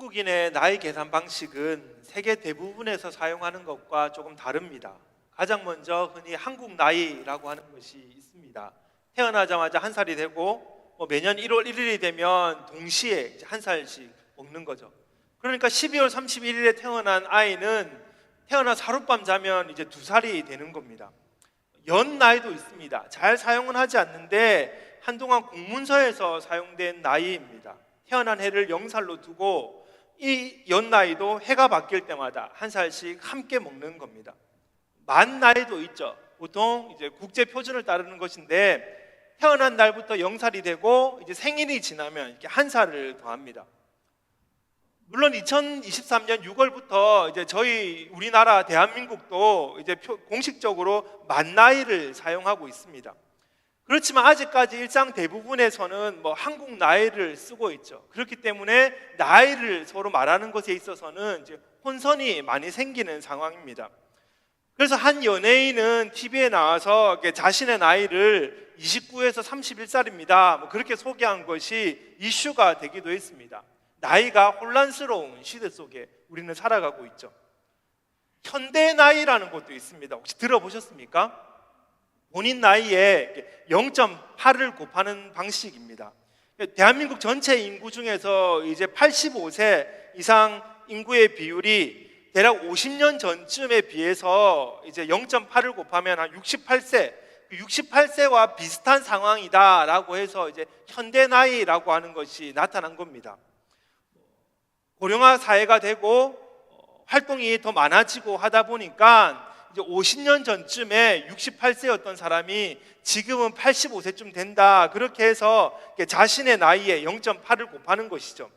한국인의 나이 계산 방식은 세계 대부분에서 사용하는 것과 조금 다릅니다. 가장 먼저 흔히 한국 나이라고 하는 것이 있습니다. 태어나자마자 한 살이 되고 매년 1월 1일이 되면 동시에 이제 한 살씩 먹는 거죠. 그러니까 12월 31일에 태어난 아이는 태어나서 하룻밤 자면 이제 2살이 되는 겁니다. 연 나이도 있습니다. 잘 사용은 하지 않는데 한동안 공문서에서 사용된 나이입니다. 태어난 해를 0살로 두고 이 연 나이도 해가 바뀔 때마다 한 살씩 함께 먹는 겁니다. 만 나이도 있죠. 보통 이제 국제 표준을 따르는 것인데 태어난 날부터 0살이 되고 이제 생일이 지나면 이렇게 한 살을 더합니다. 물론 2023년 6월부터 이제 저희 우리나라 대한민국도 이제 공식적으로 만 나이를 사용하고 있습니다. 그렇지만 아직까지 일상 대부분에서는 한국 나이를 쓰고 있죠. 그렇기 때문에 나이를 서로 말하는 것에 있어서는 이제 혼선이 많이 생기는 상황입니다. 그래서 한 연예인은 TV에 나와서 자신의 나이를 29에서 31살입니다. 그렇게 소개한 것이 이슈가 되기도 했습니다. 나이가 혼란스러운 시대 속에 우리는 살아가고 있죠. 현대 나이라는 것도 있습니다. 혹시 들어보셨습니까? 본인 나이에 0.8을 곱하는 방식입니다. 대한민국 전체 인구 중에서 이제 85세 이상 인구의 비율이 대략 50년 전쯤에 비해서 이제 0.8을 곱하면 한 68세, 68세와 비슷한 상황이다라고 해서 이제 현대 나이라고 하는 것이 나타난 겁니다. 고령화 사회가 되고 활동이 더 많아지고 하다 보니까 이제 50년 전쯤에 68세였던 사람이 지금은 85세쯤 된다. 그렇게 해서 자신의 나이에 0.8을 곱하는 것이죠.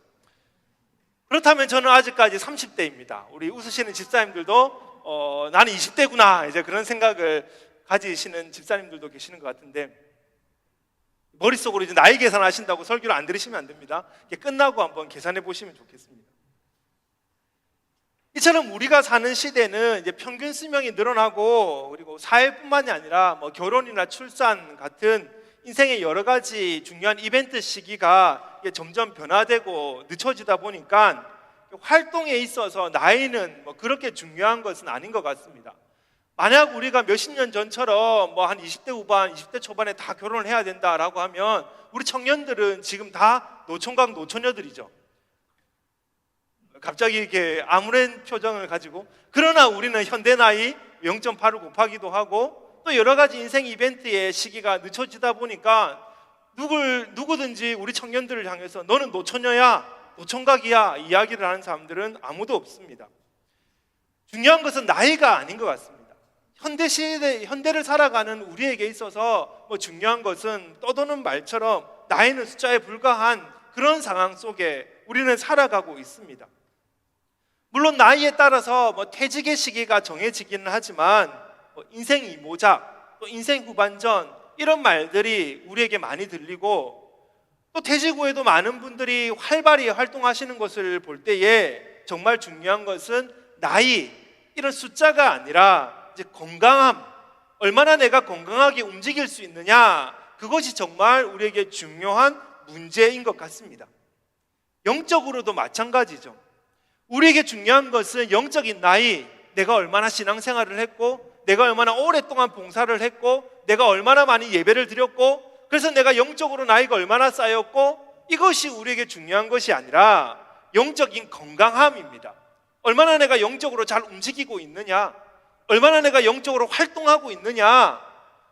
그렇다면 저는 아직까지 30대입니다. 우리 웃으시는 집사님들도 나는 20대구나 이제 그런 생각을 가지시는 집사님들도 계시는 것 같은데 머릿속으로 이제 나이 계산하신다고 설교를 안 들으시면 안 됩니다. 끝나고 한번 계산해 보시면 좋겠습니다. 이처럼 우리가 사는 시대는 이제 평균 수명이 늘어나고 그리고 사회뿐만이 아니라 결혼이나 출산 같은 인생의 여러 가지 중요한 이벤트 시기가 점점 변화되고 늦춰지다 보니까 활동에 있어서 나이는 그렇게 중요한 것은 아닌 것 같습니다. 만약 우리가 몇십 년 전처럼 한 20대 후반, 20대 초반에 다 결혼을 해야 된다라고 하면 우리 청년들은 지금 다 노총각 노처녀들이죠. 갑자기 이렇게 암울한 표정을 가지고 그러나 우리는 현대 나이 0.8을 곱하기도 하고 또 여러 가지 인생 이벤트의 시기가 늦춰지다 보니까 누구든지 우리 청년들을 향해서 너는 노처녀야, 노총각이야 이야기를 하는 사람들은 아무도 없습니다. 중요한 것은 나이가 아닌 것 같습니다. 현대 시대, 현대를 살아가는 우리에게 있어서 중요한 것은 떠도는 말처럼 나이는 숫자에 불과한 그런 상황 속에 우리는 살아가고 있습니다. 물론 나이에 따라서 퇴직의 시기가 정해지기는 하지만 인생 이모작, 또 인생 후반전 이런 말들이 우리에게 많이 들리고 또 퇴직 후에도 많은 분들이 활발히 활동하시는 것을 볼 때에 정말 중요한 것은 나이, 이런 숫자가 아니라 이제 건강함, 얼마나 내가 건강하게 움직일 수 있느냐, 그것이 정말 우리에게 중요한 문제인 것 같습니다. 영적으로도 마찬가지죠. 우리에게 중요한 것은 영적인 나이, 내가 얼마나 신앙생활을 했고 내가 얼마나 오랫동안 봉사를 했고 내가 얼마나 많이 예배를 드렸고 그래서 내가 영적으로 나이가 얼마나 쌓였고 이것이 우리에게 중요한 것이 아니라 영적인 건강함입니다. 얼마나 내가 영적으로 잘 움직이고 있느냐, 얼마나 내가 영적으로 활동하고 있느냐,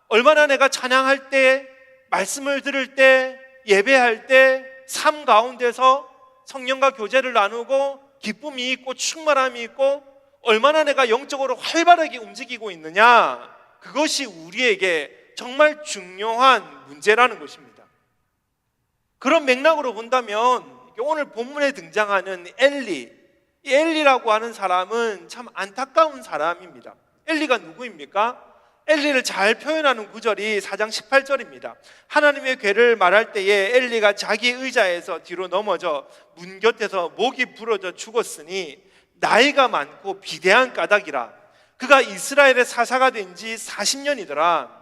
얼마나 내가 찬양할 때, 말씀을 들을 때, 예배할 때 삶 가운데서 성령과 교제를 나누고 기쁨이 있고 충만함이 있고 얼마나 내가 영적으로 활발하게 움직이고 있느냐, 그것이 우리에게 정말 중요한 문제라는 것입니다. 그런 맥락으로 본다면 오늘 본문에 등장하는 엘리, 이 엘리라고 하는 사람은 참 안타까운 사람입니다. 엘리가 누구입니까? 엘리를 잘 표현하는 구절이 4장 18절입니다. 하나님의 괴를 말할 때에 엘리가 자기 의자에서 뒤로 넘어져 문 곁에서 목이 부러져 죽었으니 나이가 많고 비대한 까닭이라. 그가 이스라엘의 사사가 된 지 40년이더라.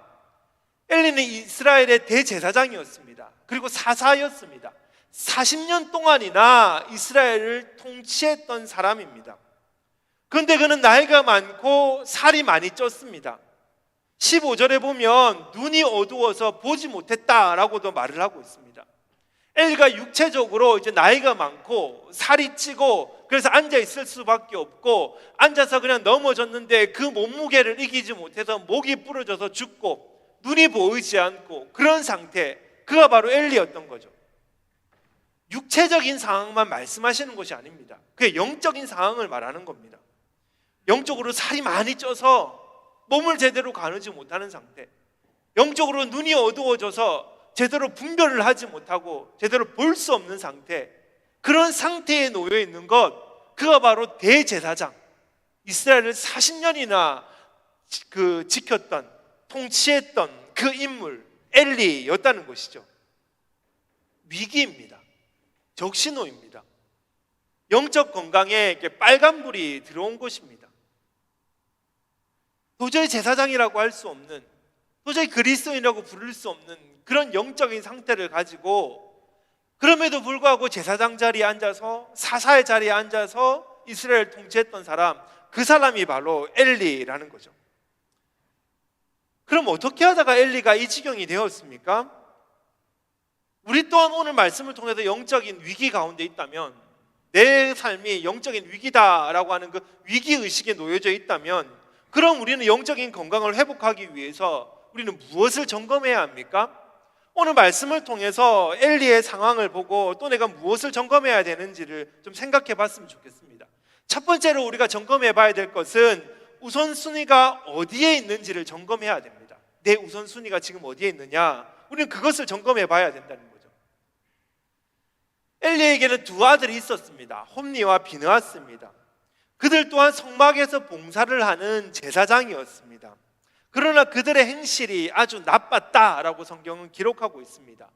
엘리는 이스라엘의 대제사장이었습니다. 그리고 사사였습니다. 40년 동안이나 이스라엘을 통치했던 사람입니다. 그런데 그는 나이가 많고 살이 많이 쪘습니다. 15절에 보면 눈이 어두워서 보지 못했다라고도 말을 하고 있습니다. 엘리가 육체적으로 이제 나이가 많고 살이 찌고 그래서 앉아 있을 수밖에 없고 앉아서 그냥 넘어졌는데 그 몸무게를 이기지 못해서 목이 부러져서 죽고 눈이 보이지 않고 그런 상태, 그가 바로 엘리였던 거죠. 육체적인 상황만 말씀하시는 것이 아닙니다. 그게 영적인 상황을 말하는 겁니다. 영적으로 살이 많이 쪄서 몸을 제대로 가누지 못하는 상태, 영적으로 눈이 어두워져서 제대로 분별을 하지 못하고 제대로 볼 수 없는 상태, 그런 상태에 놓여 있는 것, 그가 바로 대제사장, 이스라엘을 40년이나 지켰던, 통치했던 그 인물 엘리였다는 것이죠. 위기입니다. 적신호입니다. 영적 건강에 이렇게 빨간불이 들어온 것입니다. 도저히 제사장이라고 할 수 없는, 도저히 그리스도인이라고 부를 수 없는 그런 영적인 상태를 가지고, 그럼에도 불구하고 제사장 자리에 앉아서, 사사의 자리에 앉아서 이스라엘을 통치했던 사람, 그 사람이 바로 엘리라는 거죠. 그럼 어떻게 하다가 엘리가 이 지경이 되었습니까? 우리 또한 오늘 말씀을 통해서 영적인 위기 가운데 있다면, 내 삶이 영적인 위기다라고 하는 그 위기의식에 놓여져 있다면, 그럼 우리는 영적인 건강을 회복하기 위해서 우리는 무엇을 점검해야 합니까? 오늘 말씀을 통해서 엘리의 상황을 보고 또 내가 무엇을 점검해야 되는지를 좀 생각해 봤으면 좋겠습니다. 첫 번째로 우리가 점검해 봐야 될 것은 우선순위가 어디에 있는지를 점검해야 됩니다. 내 우선순위가 지금 어디에 있느냐, 우리는 그것을 점검해 봐야 된다는 거죠. 엘리에게는 두 아들이 있었습니다. 홈니와 비느하스입니다. 그들 또한 성막에서 봉사를 하는 제사장이었습니다. 그러나 그들의 행실이 아주 나빴다라고 성경은 기록하고 있습니다.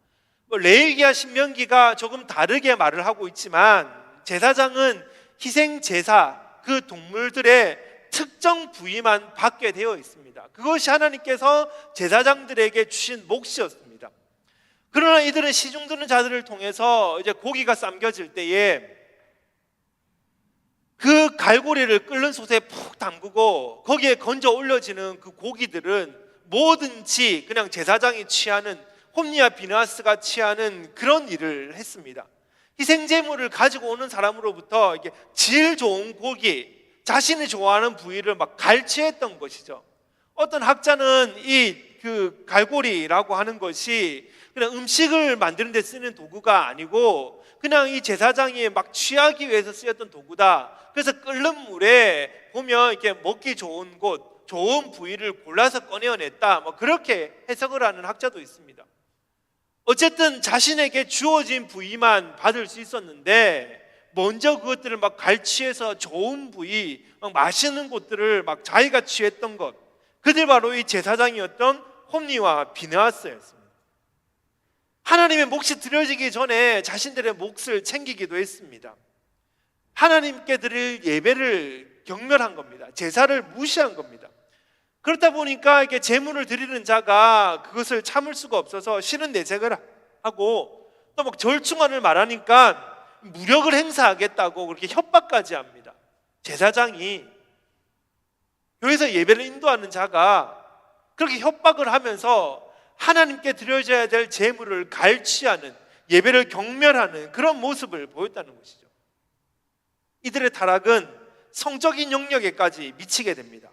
레위기와 신명기가 조금 다르게 말을 하고 있지만, 제사장은 희생 제사, 그 동물들의 특정 부위만 받게 되어 있습니다. 그것이 하나님께서 제사장들에게 주신 몫이었습니다. 그러나 이들은 시중 드는 자들을 통해서 이제 고기가 삶겨질 때에 그 갈고리를 끓는 솥에 푹 담그고 거기에 건져 올려지는 그 고기들은 뭐든지 그냥 제사장이 취하는, 홈니와 비느하스가 취하는 그런 일을 했습니다. 희생제물을 가지고 오는 사람으로부터 이게 질 좋은 고기, 자신이 좋아하는 부위를 막 갈취했던 것이죠. 어떤 학자는 그 갈고리라고 하는 것이 그냥 음식을 만드는 데 쓰는 도구가 아니고 그냥 이 제사장이 막 취하기 위해서 쓰였던 도구다. 그래서 끓는 물에 보면 이렇게 먹기 좋은 곳, 좋은 부위를 골라서 꺼내어냈다, 뭐 그렇게 해석을 하는 학자도 있습니다. 어쨌든 자신에게 주어진 부위만 받을 수 있었는데 먼저 그것들을 막 갈취해서 좋은 부위, 막 맛있는 곳들을 막 자기가 취했던 것, 그들 바로 이 제사장이었던 홈니와 비느하스였습니다. 하나님의 몫이 드려지기 전에 자신들의 몫을 챙기기도 했습니다. 하나님께 드릴 예배를 경멸한 겁니다. 제사를 무시한 겁니다. 그렇다 보니까 이렇게 제물을 드리는 자가 그것을 참을 수가 없어서 싫은 내색을 하고 또 막 절충안을 말하니까 무력을 행사하겠다고 그렇게 협박까지 합니다. 제사장이, 교회에서 예배를 인도하는 자가 그렇게 협박을 하면서 하나님께 드려져야 될 제물을 갈취하는, 예배를 경멸하는 그런 모습을 보였다는 것이죠. 이들의 타락은 성적인 영역에까지 미치게 됩니다.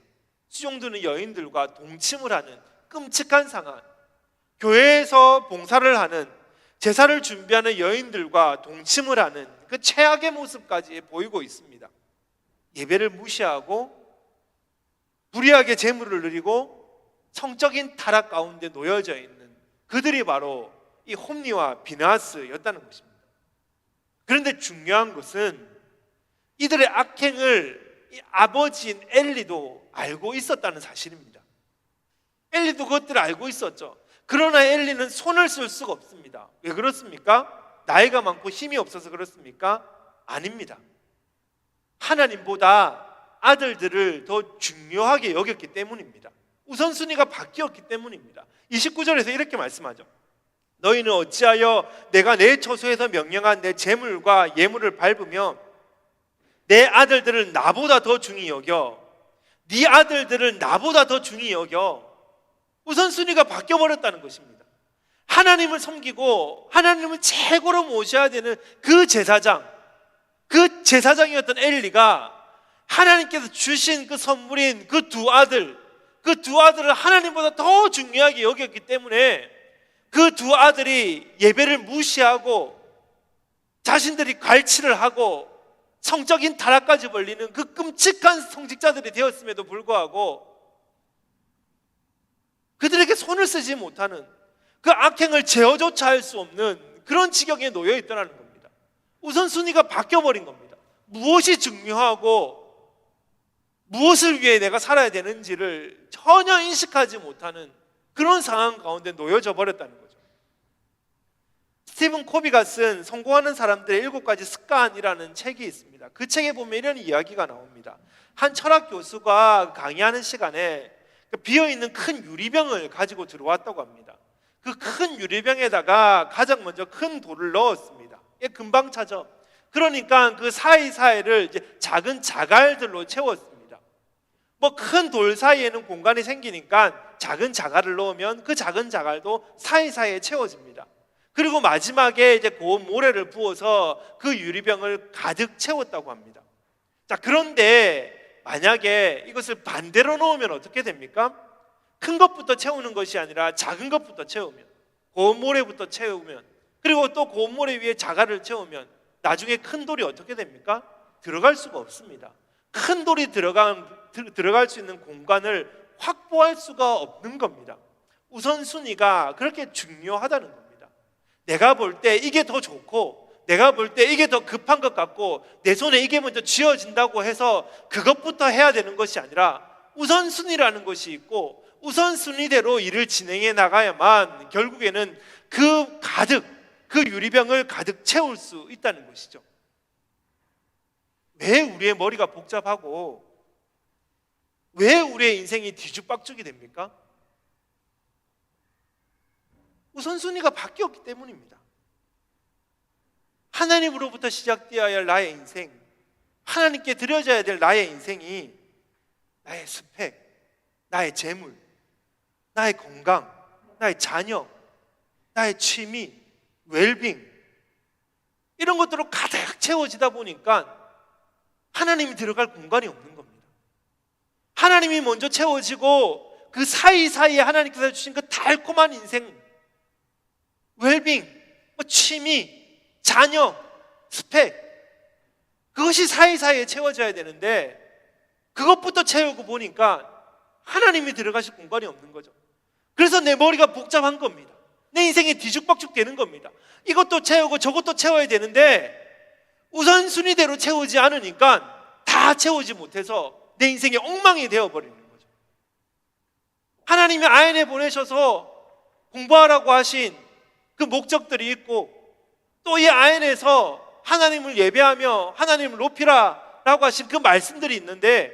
수종드는 여인들과 동침을 하는 끔찍한 상황, 교회에서 봉사를 하는, 제사를 준비하는 여인들과 동침을 하는 그 최악의 모습까지 보이고 있습니다. 예배를 무시하고 불의하게 제물을 드리고 성적인 타락 가운데 놓여져 있는 그들이 바로 이 홈니와 비느하스였다는 것입니다. 그런데 중요한 것은 이들의 악행을 이 아버지인 엘리도 알고 있었다는 사실입니다. 엘리도 그것들을 알고 있었죠. 그러나 엘리는 손을 쓸 수가 없습니다. 왜 그렇습니까? 나이가 많고 힘이 없어서 그렇습니까? 아닙니다. 하나님보다 아들들을 더 중요하게 여겼기 때문입니다. 우선순위가 바뀌었기 때문입니다. 29절에서 이렇게 말씀하죠. 너희는 어찌하여 내가 내 처소에서 명령한 내 제물과 예물을 밟으며 내 아들들을 나보다 더 중히 여겨 네 아들들을 나보다 더 중히 여겨. 우선순위가 바뀌어버렸다는 것입니다. 하나님을 섬기고 하나님을 최고로 모셔야 되는 그 제사장이었던 엘리가 하나님께서 주신 그 선물인 그 두 아들을 하나님보다 더 중요하게 여겼기 때문에 그 두 아들이 예배를 무시하고 자신들이 갈취를 하고 성적인 타락까지 벌리는 그 끔찍한 성직자들이 되었음에도 불구하고 그들에게 손을 쓰지 못하는 그 악행을 제어조차 할 수 없는 그런 지경에 놓여 있더라는 겁니다. 우선순위가 바뀌어버린 겁니다. 무엇이 중요하고 무엇을 위해 내가 살아야 되는지를 전혀 인식하지 못하는 그런 상황 가운데 놓여져 버렸다는 거죠. 스티븐 코비가 쓴 성공하는 사람들의 7가지 습관이라는 책이 있습니다. 그 책에 보면 이런 이야기가 나옵니다. 한 철학 교수가 강의하는 시간에 비어있는 큰 유리병을 가지고 들어왔다고 합니다. 그 큰 유리병에다가 가장 먼저 큰 돌을 넣었습니다. 이게 금방 차죠. 그러니까 그 사이사이를 이제 작은 자갈들로 채웠습니다. 뭐 큰 돌 사이에는 공간이 생기니까 작은 자갈을 넣으면 그 작은 자갈도 사이사이에 채워집니다. 그리고 마지막에 이제 고운 모래를 부어서 그 유리병을 가득 채웠다고 합니다. 자, 그런데 만약에 이것을 반대로 놓으면 어떻게 됩니까? 큰 것부터 채우는 것이 아니라 작은 것부터 채우면, 고운 모래부터 채우면, 그리고 또 고운 모래 위에 자갈을 채우면 나중에 큰 돌이 어떻게 됩니까? 들어갈 수가 없습니다. 큰 돌이 들어갈 수 있는 공간을 확보할 수가 없는 겁니다. 우선순위가 그렇게 중요하다는 겁니다. 내가 볼 때 이게 더 좋고 내가 볼 때 이게 더 급한 것 같고 내 손에 이게 먼저 쥐어진다고 해서 그것부터 해야 되는 것이 아니라 우선순위라는 것이 있고 우선순위대로 일을 진행해 나가야만 결국에는 그 유리병을 가득 채울 수 있다는 것이죠. 왜 우리의 머리가 복잡하고 왜 우리의 인생이 뒤죽박죽이 됩니까? 우선순위가 바뀌었기 때문입니다. 하나님으로부터 시작되어야 할 나의 인생, 하나님께 드려져야 될 나의 인생이 나의 스펙, 나의 재물, 나의 건강, 나의 자녀, 나의 취미, 웰빙 이런 것들로 가득 채워지다 보니까 하나님이 들어갈 공간이 없는 겁니다. 하나님이 먼저 채워지고 그 사이사이에 하나님께서 주신 그 달콤한 인생, 웰빙, 취미, 자녀, 스펙 그것이 사이사이에 채워져야 되는데 그것부터 채우고 보니까 하나님이 들어가실 공간이 없는 거죠. 그래서 내 머리가 복잡한 겁니다. 내 인생이 뒤죽박죽 되는 겁니다. 이것도 채우고 저것도 채워야 되는데 우선순위대로 채우지 않으니까 다 채우지 못해서 내 인생이 엉망이 되어버리는 거죠. 하나님이 아연에 보내셔서 공부하라고 하신 그 목적들이 있고 또 이 아연에서 하나님을 예배하며 하나님을 높이라 라고 하신 그 말씀들이 있는데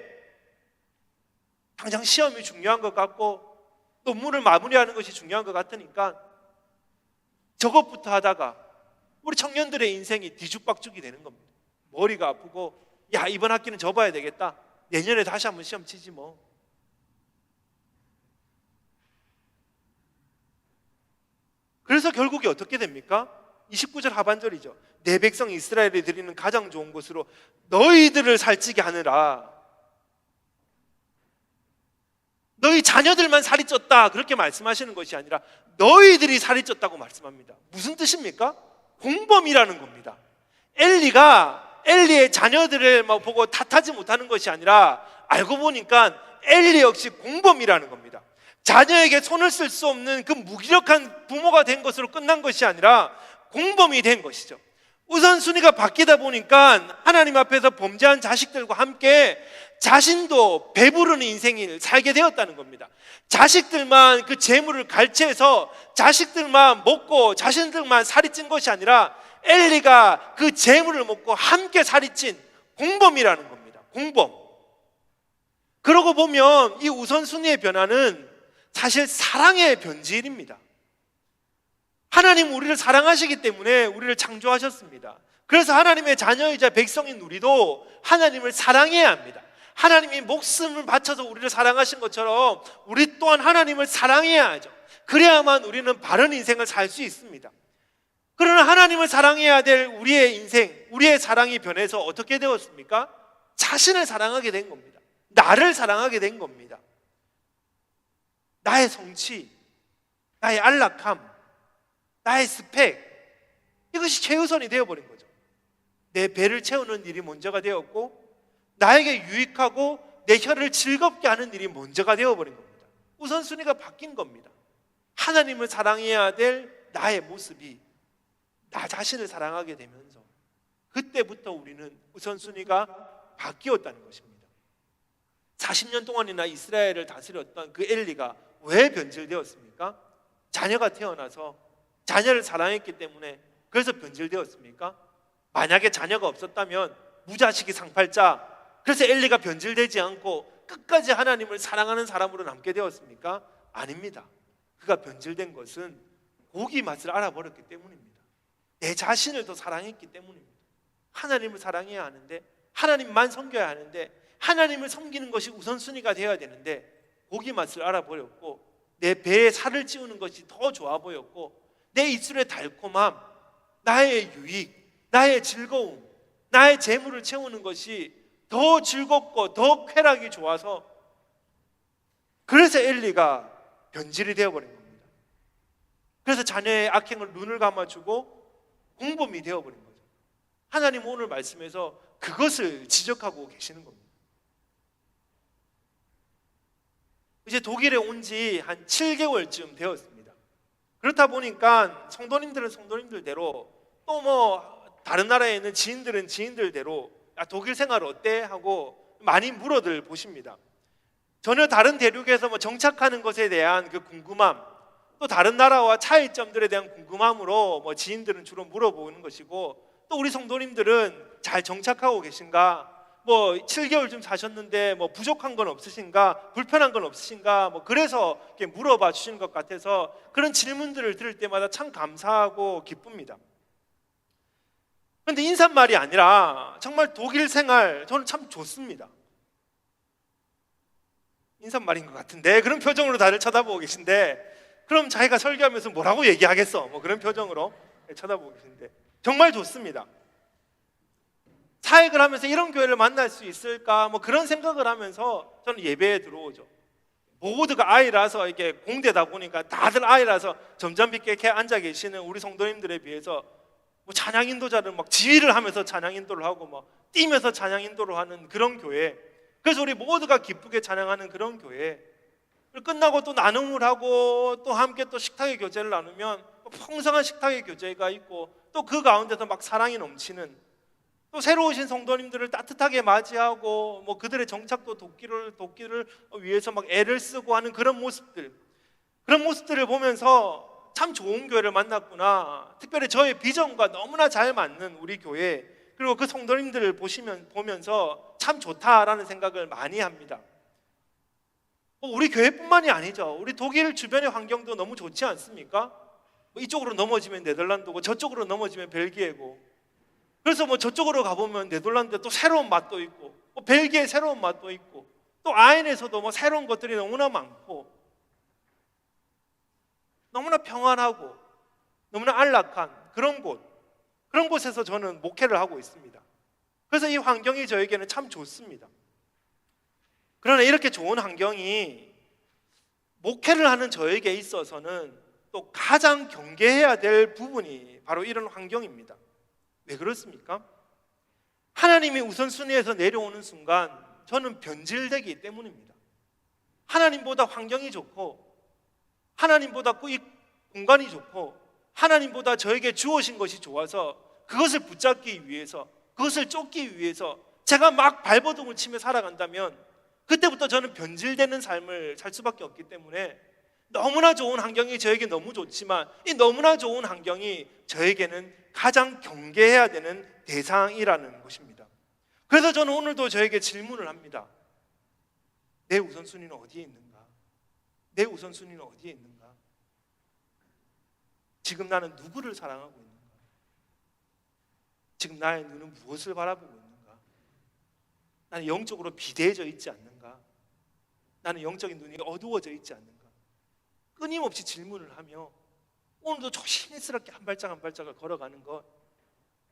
당장 시험이 중요한 것 같고 논문을 마무리하는 것이 중요한 것 같으니까 저것부터 하다가 우리 청년들의 인생이 뒤죽박죽이 되는 겁니다. 머리가 아프고 야 이번 학기는 접어야 되겠다. 내년에 다시 한번 시험 치지 뭐. 그래서 결국에 어떻게 됩니까? 29절 하반절이죠. 내 백성 이스라엘이 드리는 가장 좋은 곳으로 너희들을 살찌게 하느라 너희 자녀들만 살이 쪘다 그렇게 말씀하시는 것이 아니라 너희들이 살이 쪘다고 말씀합니다. 무슨 뜻입니까? 공범이라는 겁니다. 엘리가 엘리의 자녀들을 보고 탓하지 못하는 것이 아니라 알고 보니까 엘리 역시 공범이라는 겁니다. 자녀에게 손을 쓸 수 없는 그 무기력한 부모가 된 것으로 끝난 것이 아니라 공범이 된 것이죠. 우선순위가 바뀌다 보니까 하나님 앞에서 범죄한 자식들과 함께 자신도 배부르는 인생을 살게 되었다는 겁니다. 자식들만 그 재물을 갈취해서 자식들만 먹고 자신들만 살이 찐 것이 아니라 엘리가 그 재물을 먹고 함께 살이 찐 공범이라는 겁니다. 공범. 그러고 보면 이 우선순위의 변화는 사실 사랑의 변질입니다. 하나님 우리를 사랑하시기 때문에 우리를 창조하셨습니다. 그래서 하나님의 자녀이자 백성인 우리도 하나님을 사랑해야 합니다. 하나님이 목숨을 바쳐서 우리를 사랑하신 것처럼 우리 또한 하나님을 사랑해야 하죠. 그래야만 우리는 바른 인생을 살 수 있습니다. 그러나 하나님을 사랑해야 될 우리의 인생, 우리의 사랑이 변해서 어떻게 되었습니까? 자신을 사랑하게 된 겁니다. 나를 사랑하게 된 겁니다. 나의 성취, 나의 안락함, 나의 스펙, 이것이 최우선이 되어버린 거죠. 내 배를 채우는 일이 먼저가 되었고 나에게 유익하고 내 혀를 즐겁게 하는 일이 먼저가 되어버린 겁니다. 우선순위가 바뀐 겁니다. 하나님을 사랑해야 될 나의 모습이 나 자신을 사랑하게 되면서 그때부터 우리는 우선순위가 바뀌었다는 것입니다. 40년 동안이나 이스라엘을 다스렸던 그 엘리가 왜 변질되었습니까? 자녀가 태어나서 자녀를 사랑했기 때문에 그래서 변질되었습니까? 만약에 자녀가 없었다면 무자식이 상팔자, 그래서 엘리가 변질되지 않고 끝까지 하나님을 사랑하는 사람으로 남게 되었습니까? 아닙니다. 그가 변질된 것은 고기 맛을 알아버렸기 때문입니다. 내 자신을 더 사랑했기 때문입니다. 하나님을 사랑해야 하는데, 하나님만 섬겨야 하는데, 하나님을 섬기는 것이 우선순위가 되어야 되는데 고기 맛을 알아버렸고 내 배에 살을 찌우는 것이 더 좋아 보였고 내 입술의 달콤함, 나의 유익, 나의 즐거움, 나의 재물을 채우는 것이 더 즐겁고 더 쾌락이 좋아서 그래서 엘리가 변질이 되어버린 겁니다. 그래서 자녀의 악행을 눈을 감아주고 공범이 되어버린 거죠. 하나님 오늘 말씀에서 그것을 지적하고 계시는 겁니다. 이제 독일에 온 지 한 7개월쯤 되었습니다. 그렇다 보니까 성도님들은 성도님들대로 또 뭐 다른 나라에 있는 지인들은 지인들대로 독일 생활 어때? 하고 많이 물어들 보십니다. 전혀 다른 대륙에서 뭐 정착하는 것에 대한 그 궁금함, 또 다른 나라와 차이점들에 대한 궁금함으로 뭐 지인들은 주로 물어보는 것이고, 또 우리 성도님들은 잘 정착하고 계신가? 뭐 7개월쯤 사셨는데 뭐 부족한 건 없으신가? 불편한 건 없으신가? 뭐 그래서 이렇게 물어봐 주시는 것 같아서 그런 질문들을 들을 때마다 참 감사하고 기쁩니다. 그런데 인사말이 아니라 정말 독일 생활 저는 참 좋습니다. 인사말인 것 같은데 그런 표정으로 다들 쳐다보고 계신데, 그럼 자기가 설교하면서 뭐라고 얘기하겠어? 뭐 그런 표정으로 쳐다보고 계신데 정말 좋습니다. 사역을 하면서 이런 교회를 만날 수 있을까? 뭐 그런 생각을 하면서 저는 예배에 들어오죠. 모두가 아이라서 이게 공대다 보니까 다들 아이라서 점잖게 이렇게 앉아 계시는 우리 성도님들에 비해서 뭐 찬양 인도자를 막 지휘를 하면서 찬양 인도를 하고 막 뛰면서 찬양 인도를 하는 그런 교회. 그래서 우리 모두가 기쁘게 찬양하는 그런 교회. 끝나고 또 나눔을 하고 또 함께 또 식탁의 교제를 나누면 풍성한 식탁의 교제가 있고 또 그 가운데서 막 사랑이 넘치는, 또 새로 오신 성도님들을 따뜻하게 맞이하고 뭐 그들의 정착도 돕기를 위해서 막 애를 쓰고 하는 그런 모습들을 보면서 참 좋은 교회를 만났구나. 특별히 저의 비전과 너무나 잘 맞는 우리 교회, 그리고 그 성도님들을 보면서 참 좋다라는 생각을 많이 합니다. 우리 교회뿐만이 아니죠. 우리 독일 주변의 환경도 너무 좋지 않습니까? 이쪽으로 넘어지면 네덜란드고 저쪽으로 넘어지면 벨기에고, 그래서 뭐 저쪽으로 가보면 네덜란드에 또 새로운 맛도 있고 뭐 벨기에 새로운 맛도 있고 또 아인에서도 뭐 새로운 것들이 너무나 많고 너무나 평안하고 너무나 안락한 그런 곳에서 저는 목회를 하고 있습니다. 그래서 이 환경이 저에게는 참 좋습니다. 그러나 이렇게 좋은 환경이 목회를 하는 저에게 있어서는 또 가장 경계해야 될 부분이 바로 이런 환경입니다. 왜 그렇습니까? 하나님이 우선순위에서 내려오는 순간 저는 변질되기 때문입니다. 하나님보다 환경이 좋고 하나님보다 이 공간이 좋고 하나님보다 저에게 주어진 것이 좋아서 그것을 붙잡기 위해서, 그것을 쫓기 위해서 제가 막 발버둥을 치며 살아간다면 그때부터 저는 변질되는 삶을 살 수밖에 없기 때문에 너무나 좋은 환경이 저에게 너무 좋지만 이 너무나 좋은 환경이 저에게는 가장 경계해야 되는 대상이라는 것입니다. 그래서 저는 오늘도 저에게 질문을 합니다. 내 우선순위는 어디에 있는가? 내 우선순위는 어디에 있는가? 지금 나는 누구를 사랑하고 있는가? 지금 나의 눈은 무엇을 바라보고 있는가? 나는 영적으로 비대해져 있지 않는가? 나는 영적인 눈이 어두워져 있지 않는가? 끊임없이 질문을 하며 오늘도 조심스럽게 한 발짝 한 발짝을 걸어가는 것,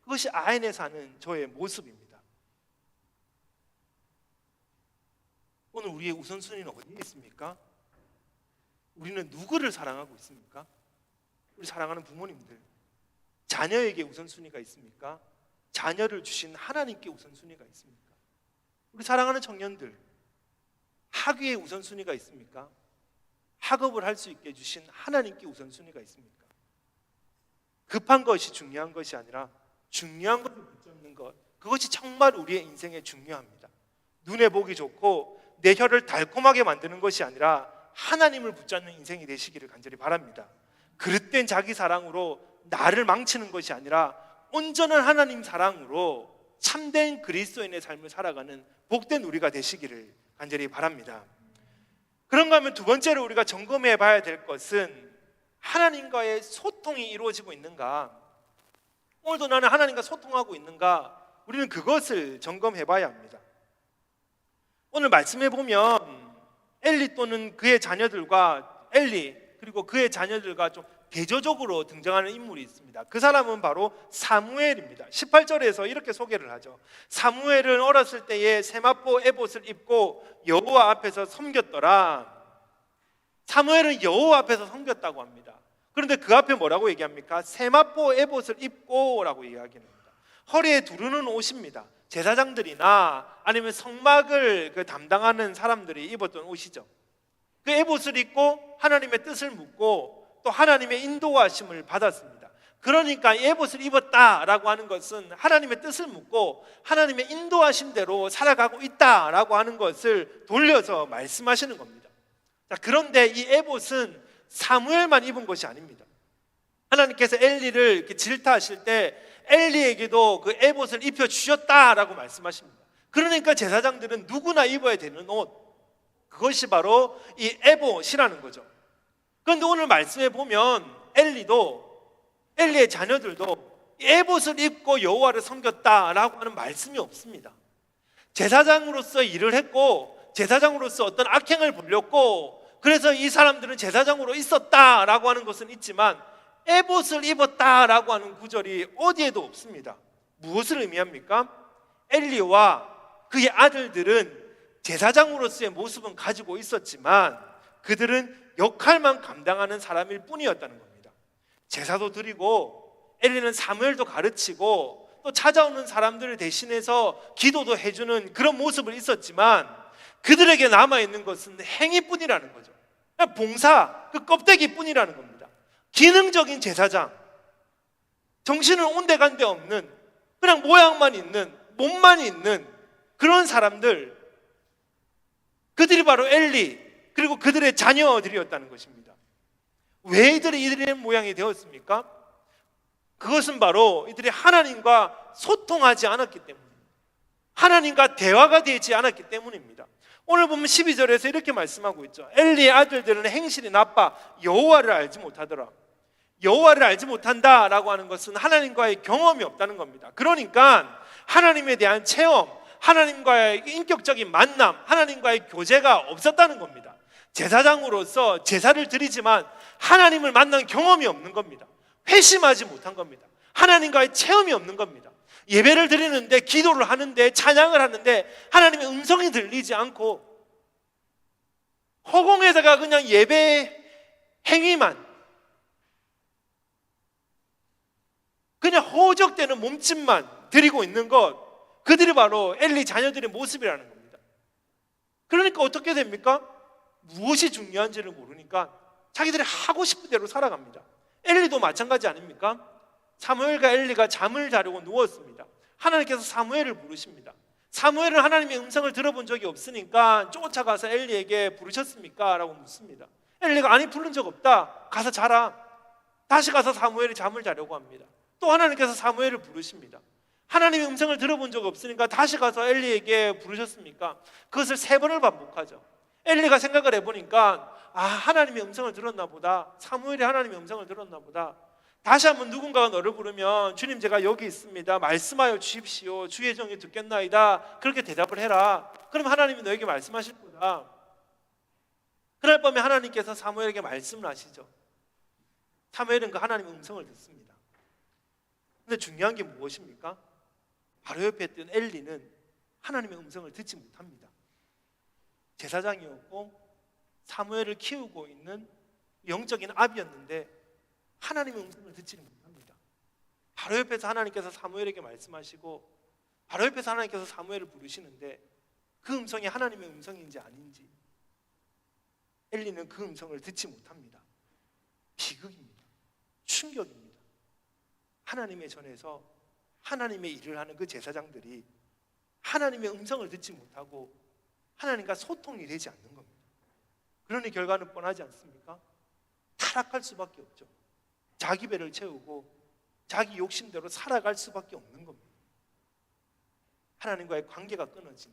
그것이 아인에 사는 저의 모습입니다. 오늘 우리의 우선순위는 어디에 있습니까? 우리는 누구를 사랑하고 있습니까? 우리 사랑하는 부모님들, 자녀에게 우선순위가 있습니까? 자녀를 주신 하나님께 우선순위가 있습니까? 우리 사랑하는 청년들, 학위에 우선순위가 있습니까? 학업을 할 수 있게 해주신 하나님께 우선순위가 있습니까? 급한 것이 중요한 것이 아니라 중요한 것을 붙잡는 것, 그것이 정말 우리의 인생에 중요합니다. 눈에 보기 좋고 내 혀를 달콤하게 만드는 것이 아니라 하나님을 붙잡는 인생이 되시기를 간절히 바랍니다. 그릇된 자기 사랑으로 나를 망치는 것이 아니라 온전한 하나님 사랑으로 참된 그리스도인의 삶을 살아가는 복된 우리가 되시기를 간절히 바랍니다. 그런가 하면 두 번째로 우리가 점검해 봐야 될 것은 하나님과의 소통이 이루어지고 있는가? 오늘도 나는 하나님과 소통하고 있는가? 우리는 그것을 점검해 봐야 합니다. 오늘 말씀해 보면 엘리 또는 그의 자녀들과 엘리 그리고 그의 자녀들과 좀 대조적으로 등장하는 인물이 있습니다. 그 사람은 바로 사무엘입니다. 18절에서 이렇게 소개를 하죠. 사무엘은 어렸을 때에 세마포 에봇을 입고 여호와 앞에서 섬겼더라. 사무엘은 여호와 앞에서 섬겼다고 합니다. 그런데 그 앞에 뭐라고 얘기합니까? 세마포 에봇을 입고 라고 이야기합니다. 허리에 두르는 옷입니다. 제사장들이나 아니면 성막을 담당하는 사람들이 입었던 옷이죠. 그 에봇을 입고 하나님의 뜻을 묻고 또 하나님의 인도하심을 받았습니다. 그러니까 에봇을 입었다라고 하는 것은 하나님의 뜻을 묻고 하나님의 인도하심대로 살아가고 있다라고 하는 것을 돌려서 말씀하시는 겁니다. 자, 그런데 이 에봇은 사무엘만 입은 것이 아닙니다. 하나님께서 엘리를 이렇게 질타하실 때 엘리에게도 그 에봇을 입혀 주셨다라고 말씀하십니다. 그러니까 제사장들은 누구나 입어야 되는 옷, 그것이 바로 이 에봇이라는 거죠. 그런데 오늘 말씀해 보면 엘리의 자녀들도 에봇을 입고 여호와를 섬겼다라고 하는 말씀이 없습니다. 제사장으로서 일을 했고 제사장으로서 어떤 악행을 벌렸고 그래서 이 사람들은 제사장으로 있었다라고 하는 것은 있지만 에봇을 입었다라고 하는 구절이 어디에도 없습니다. 무엇을 의미합니까? 엘리와 그의 아들들은 제사장으로서의 모습은 가지고 있었지만 그들은 역할만 감당하는 사람일 뿐이었다는 겁니다. 제사도 드리고 엘리는 사무엘도 가르치고 또 찾아오는 사람들을 대신해서 기도도 해주는 그런 모습을 있었지만 그들에게 남아있는 것은 행위뿐이라는 거죠. 그냥 봉사, 그 껍데기뿐이라는 겁니다. 기능적인 제사장, 정신은 온데간데 없는 그냥 모양만 있는, 몸만 있는 그런 사람들, 그들이 바로 엘리 그리고 그들의 자녀들이었다는 것입니다. 왜 이들이 이들의 모양이 되었습니까? 그것은 바로 이들이 하나님과 소통하지 않았기 때문입니다. 하나님과 대화가 되지 않았기 때문입니다. 오늘 보면 12절에서 이렇게 말씀하고 있죠. 엘리의 아들들은 행실이 나빠 여호와를 알지 못하더라. 여호와를 알지 못한다라고 하는 것은 하나님과의 경험이 없다는 겁니다. 그러니까 하나님에 대한 체험, 하나님과의 인격적인 만남, 하나님과의 교제가 없었다는 겁니다. 제사장으로서 제사를 드리지만 하나님을 만난 경험이 없는 겁니다. 회심하지 못한 겁니다. 하나님과의 체험이 없는 겁니다. 예배를 드리는데, 기도를 하는데, 찬양을 하는데 하나님의 음성이 들리지 않고 허공에다가 그냥 예배 행위만, 그냥 허우적대는 몸짓만 드리고 있는 것, 그들이 바로 엘리 자녀들의 모습이라는 겁니다. 그러니까 어떻게 됩니까? 무엇이 중요한지를 모르니까 자기들이 하고 싶은 대로 살아갑니다. 엘리도 마찬가지 아닙니까? 사무엘과 엘리가 잠을 자려고 누웠습니다. 하나님께서 사무엘을 부르십니다. 사무엘은 하나님의 음성을 들어본 적이 없으니까 쫓아가서 엘리에게 부르셨습니까? 라고 묻습니다. 엘리가 아니, 부른 적 없다. 가서 자라. 다시 가서 사무엘이 잠을 자려고 합니다. 또 하나님께서 사무엘을 부르십니다. 하나님의 음성을 들어본 적 없으니까 다시 가서 엘리에게 부르셨습니까? 그것을 3번을 반복하죠. 엘리가 생각을 해보니까 하나님의 음성을 들었나 보다. 사무엘이 하나님의 음성을 들었나 보다. 다시 한번 누군가가 너를 부르면 주님 제가 여기 있습니다, 말씀하여 주십시오, 주의 종이 듣겠나이다, 그렇게 대답을 해라. 그럼 하나님이 너에게 말씀하실 거다. 그날 밤에 하나님께서 사무엘에게 말씀을 하시죠. 사무엘은 그 하나님의 음성을 듣습니다. 근데 중요한 게 무엇입니까? 바로 옆에 있던 엘리는 하나님의 음성을 듣지 못합니다. 제사장이었고 사무엘을 키우고 있는 영적인 아비였는데 하나님의 음성을 듣지는 못합니다. 바로 옆에서 하나님께서 사무엘에게 말씀하시고 바로 옆에서 하나님께서 사무엘을 부르시는데 그 음성이 하나님의 음성인지 아닌지 엘리는 그 음성을 듣지 못합니다. 비극입니다. 충격입니다. 하나님의 전에서 하나님의 일을 하는 그 제사장들이 하나님의 음성을 듣지 못하고 하나님과 소통이 되지 않는 겁니다. 그러니 결과는 뻔하지 않습니까? 타락할 수밖에 없죠. 자기 배를 채우고 자기 욕심대로 살아갈 수밖에 없는 겁니다. 하나님과의 관계가 끊어진,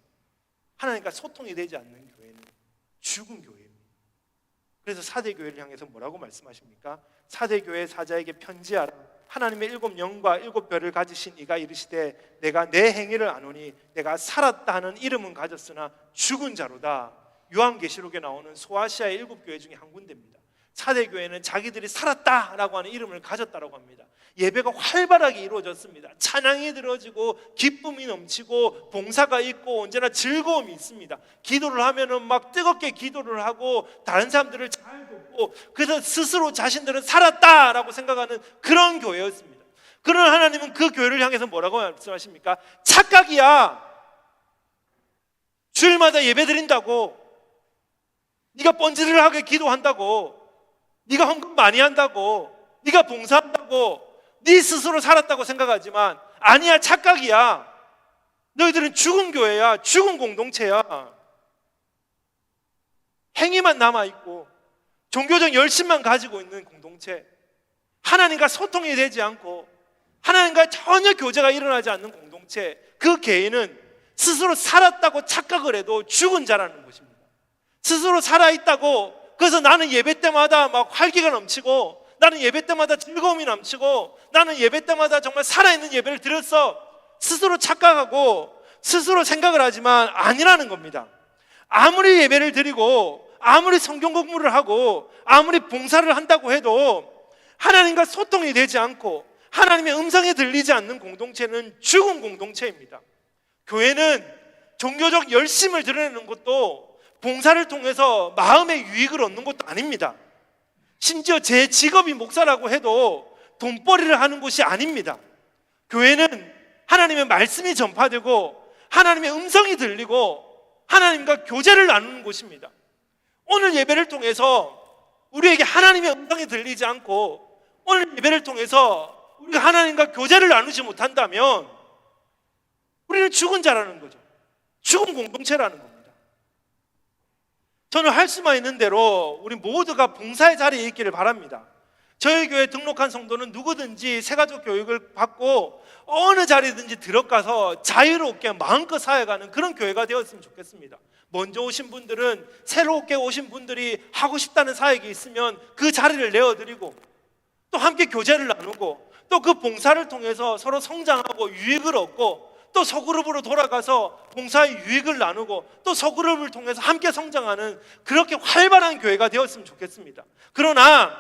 하나님과 소통이 되지 않는 교회는 죽은 교회입니다. 그래서 사대 교회를 향해서 뭐라고 말씀하십니까? 사대 교회 사자에게 편지하라. 하나님의 7 영과 7 별을 가지신 이가 이르시되 내가 내 행위를 아노니 내가 살았다 하는 이름은 가졌으나 죽은 자로다. 요한계시록에 나오는 소아시아의 7 교회 중에 한 군데입니다. 사대 교회는 자기들이 살았다라고 하는 이름을 가졌다라고 합니다. 예배가 활발하게 이루어졌습니다. 찬양이 들어지고 기쁨이 넘치고 봉사가 있고 언제나 즐거움이 있습니다. 기도를 하면은 막 뜨겁게 기도를 하고 다른 사람들을 잘 돕고 그래서 스스로 자신들은 살았다라고 생각하는 그런 교회였습니다. 그러나 하나님은 그 교회를 향해서 뭐라고 말씀하십니까? 착각이야. 주일마다 예배 드린다고, 네가 번지르르하게 기도한다고, 네가 헌금 많이 한다고, 네가 봉사한다고, 네 스스로 살았다고 생각하지만 아니야, 착각이야. 너희들은 죽은 교회야, 죽은 공동체야. 행위만 남아있고 종교적 열심만 가지고 있는 공동체, 하나님과 소통이 되지 않고 하나님과 전혀 교제가 일어나지 않는 공동체, 그 개인은 스스로 살았다고 착각을 해도 죽은 자라는 것입니다. 스스로 살아있다고, 그래서 나는 예배 때마다 막 활기가 넘치고 나는 예배 때마다 즐거움이 넘치고 나는 예배 때마다 정말 살아있는 예배를 드렸어, 스스로 착각하고 스스로 생각을 하지만 아니라는 겁니다. 아무리 예배를 드리고 아무리 성경 공부를 하고 아무리 봉사를 한다고 해도 하나님과 소통이 되지 않고 하나님의 음성이 들리지 않는 공동체는 죽은 공동체입니다. 교회는 종교적 열심을 드러내는 것도 봉사를 통해서 마음의 유익을 얻는 것도 아닙니다. 심지어 제 직업이 목사라고 해도 돈벌이를 하는 곳이 아닙니다. 교회는 하나님의 말씀이 전파되고 하나님의 음성이 들리고 하나님과 교제를 나누는 곳입니다. 오늘 예배를 통해서 우리에게 하나님의 음성이 들리지 않고 오늘 예배를 통해서 우리가 하나님과 교제를 나누지 못한다면 우리는 죽은 자라는 거죠. 죽은 공동체라는 겁니다. 저는 할 수만 있는 대로 우리 모두가 봉사의 자리에 있기를 바랍니다. 저희 교회에 등록한 성도는 누구든지 새가족 교육을 받고 어느 자리든지 들어가서 자유롭게 마음껏 살아가는 그런 교회가 되었으면 좋겠습니다. 먼저 오신 분들은 새롭게 오신 분들이 하고 싶다는 사역이 있으면 그 자리를 내어드리고 또 함께 교제를 나누고 또 그 봉사를 통해서 서로 성장하고 유익을 얻고 또 소그룹으로 돌아가서 봉사의 유익을 나누고 또 소그룹을 통해서 함께 성장하는 그렇게 활발한 교회가 되었으면 좋겠습니다. 그러나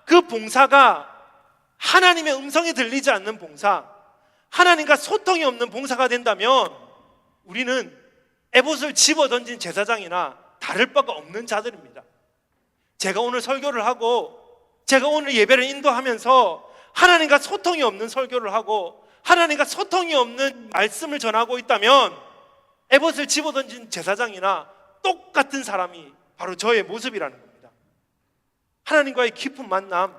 그 봉사가 하나님의 음성이 들리지 않는 봉사, 하나님과 소통이 없는 봉사가 된다면 우리는 에봇을 집어던진 제사장이나 다를 바가 없는 자들입니다. 제가 오늘 설교를 하고 제가 오늘 예배를 인도하면서 하나님과 소통이 없는 설교를 하고 하나님과 소통이 없는 말씀을 전하고 있다면 에봇을 집어던진 제사장이나 똑같은 사람이 바로 저의 모습이라는 겁니다. 하나님과의 깊은 만남,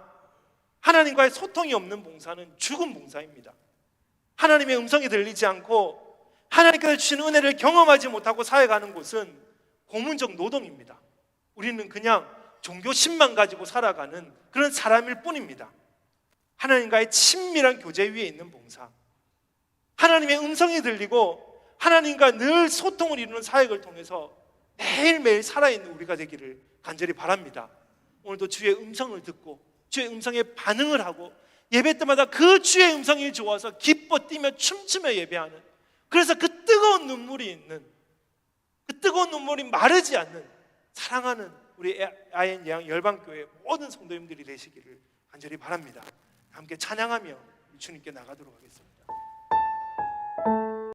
하나님과의 소통이 없는 봉사는 죽은 봉사입니다. 하나님의 음성이 들리지 않고 하나님께서 주신 은혜를 경험하지 못하고 살아가는 곳은 고문적 노동입니다. 우리는 그냥 종교심만 가지고 살아가는 그런 사람일 뿐입니다. 하나님과의 친밀한 교제 위에 있는 봉사, 하나님의 음성이 들리고 하나님과 늘 소통을 이루는 사역을 통해서 매일매일 살아있는 우리가 되기를 간절히 바랍니다. 오늘도 주의 음성을 듣고 주의 음성에 반응을 하고 예배 때마다 그 주의 음성이 좋아서 기뻐 뛰며 춤추며 예배하는, 그래서 그 뜨거운 눈물이 있는, 그 뜨거운 눈물이 마르지 않는 사랑하는 우리 아엔 열방교회 모든 성도님들이 되시기를 간절히 바랍니다. 함께 찬양하며 주님께 나가도록 하겠습니다.